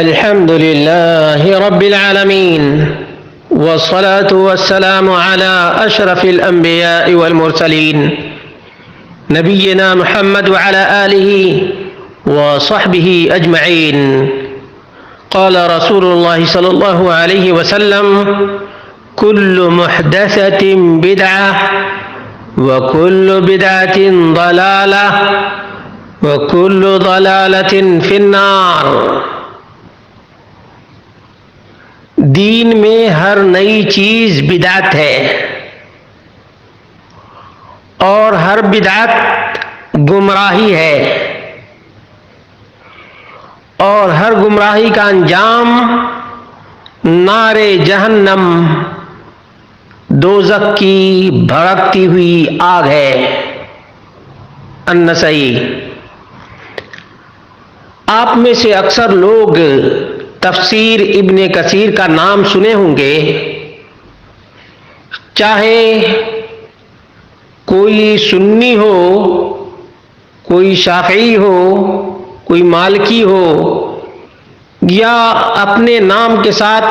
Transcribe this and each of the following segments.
الحمد لله رب العالمين والصلاة والسلام على أشرف الأنبياء والمرسلين نبينا محمد وعلى آله وصحبه أجمعين. قال رسول الله صلى الله عليه وسلم: كل محدثة بدعة وكل بدعة ضلالة وكل ضلالة في النار. دین میں ہر نئی چیز بدعت ہے اور ہر بدعت گمراہی ہے اور ہر گمراہی کا انجام نار جہنم، دوزخ کی بھڑکتی ہوئی آگ ہے. النسائی. آپ میں سے اکثر لوگ تفسیر ابن کثیر کا نام سنے ہوں گے. چاہے کوئی سنی ہو، کوئی شافعی ہو، کوئی مالکی ہو، یا اپنے نام کے ساتھ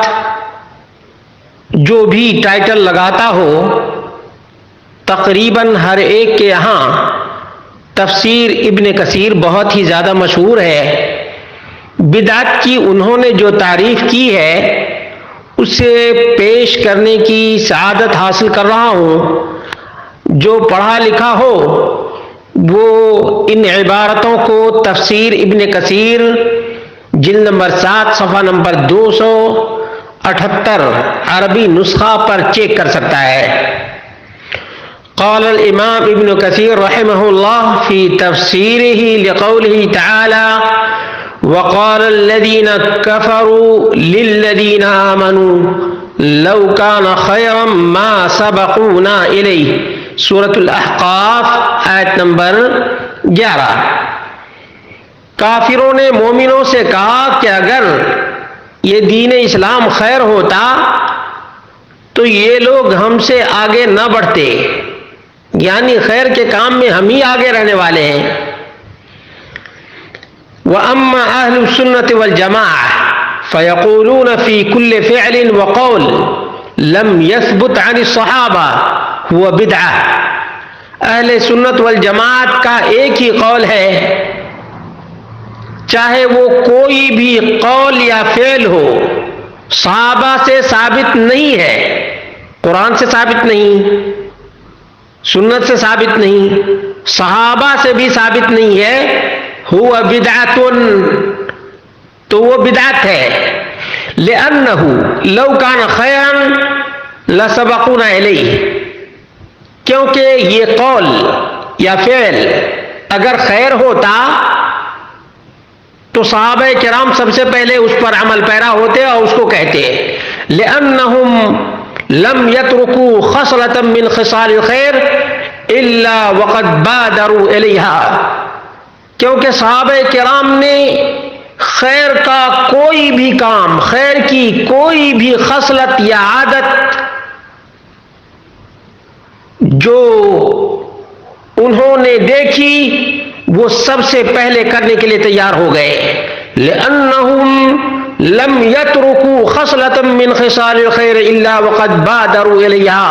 جو بھی ٹائٹل لگاتا ہو، تقریباً ہر ایک کے یہاں تفسیر ابن کثیر بہت ہی زیادہ مشہور ہے. بدعت کی انہوں نے جو تعریف کی ہے اسے پیش کرنے کی سعادت حاصل کر رہا ہوں. جو پڑھا لکھا ہو وہ ان عبارتوں کو تفسیر ابن کثیر جلد نمبر 7 صفحہ نمبر 278 عربی نسخہ پر چیک کر سکتا ہے. قال الامام ابن کثیر رحمہ اللہ فی تفسیرہ لقولہ تعالی: وقال الذين كفروا للذين آمنوا لو كان خيرا ما سبقونا إليه. سورة الاحقاف آیت نمبر 11. کافروں نے مومنوں سے کہا کہ اگر یہ دین اسلام خیر ہوتا تو یہ لوگ ہم سے آگے نہ بڑھتے، یعنی خیر کے کام میں ہم ہی آگے رہنے والے ہیں. وَأَمَّا أَهْلُ السُّنَّةِ وَالْجَمَاعَةِ فَيَقُولُونَ فِي كُلِّ فِعْلٍ وَقَوْلٍ لَمْ يَثْبُتْ عَنِ الصَّحَابَةِ هُوَ بِدْعَةٌ. اہل سنت والجماعت کا ایک ہی قول ہے، چاہے وہ کوئی بھی قول یا فعل ہو، صحابہ سے ثابت نہیں ہے، قرآن سے ثابت نہیں، سنت سے ثابت نہیں، صحابہ سے بھی ثابت نہیں ہے. ہوا بدعت، تو وہ بدعت ہے. لأنه لو كان خيرا لسبقونا الیہ، کیونکہ یہ قول یا فعل اگر خیر ہوتا تو صحابہ کرام سب سے پہلے اس پر عمل پیرا ہوتے اور اس کو کہتے. لأنهم لم يتركوا خصلة من خصال الخير الا وقد بادروا الیہا، کیونکہ صحابہ کرام نے خیر کا کوئی بھی کام، خیر کی کوئی بھی خصلت یا عادت جو انہوں نے دیکھی وہ سب سے پہلے کرنے کے لیے تیار ہو گئے. لأنهم لم يتركوا خصلة من خصال الخير الا وقد بادروا الیہا،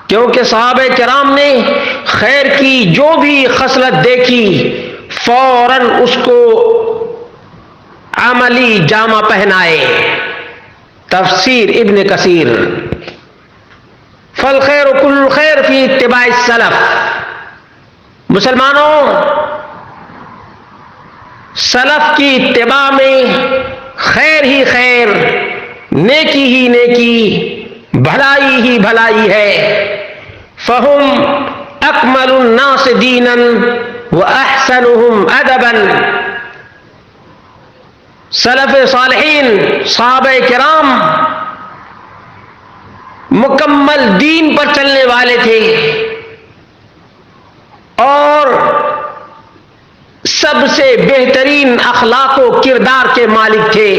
کیونکہ صحابہ کرام نے خیر کی جو بھی خصلت دیکھی فوراً اس کو عملی جامہ پہنائے. تفسیر ابن کثیر. فالخیر کل خیر فی اتباع السلف. مسلمانوں، سلف کی اتباع میں خیر ہی خیر، نیکی ہی نیکی، بھلائی ہی بھلائی ہے. فہم اکمل الناس دینا وَأَحْسَنُهُمْ أَدَبًا. سلف صالحین، صحابہ کرام مکمل دین پر چلنے والے تھے اور سب سے بہترین اخلاق و کردار کے مالک تھے.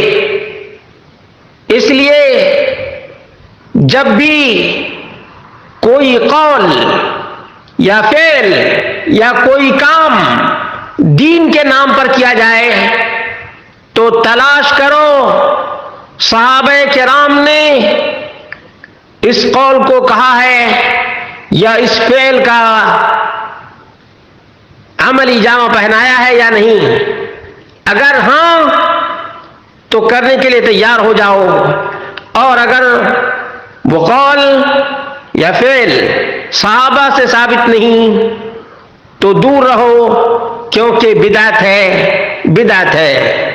اس لیے جب بھی کوئی قول یا فعل یا کوئی کام دین کے نام پر کیا جائے تو تلاش کرو صحابہ کرام نے اس قول کو کہا ہے یا اس فعل کا عملی جامہ پہنایا ہے یا نہیں. اگر ہاں تو کرنے کے لیے تیار ہو جاؤ، اور اگر وہ قول یا فعل صحابہ سے ثابت نہیں تو دور رہو، کیونکہ بدعت ہے، بدعت ہے.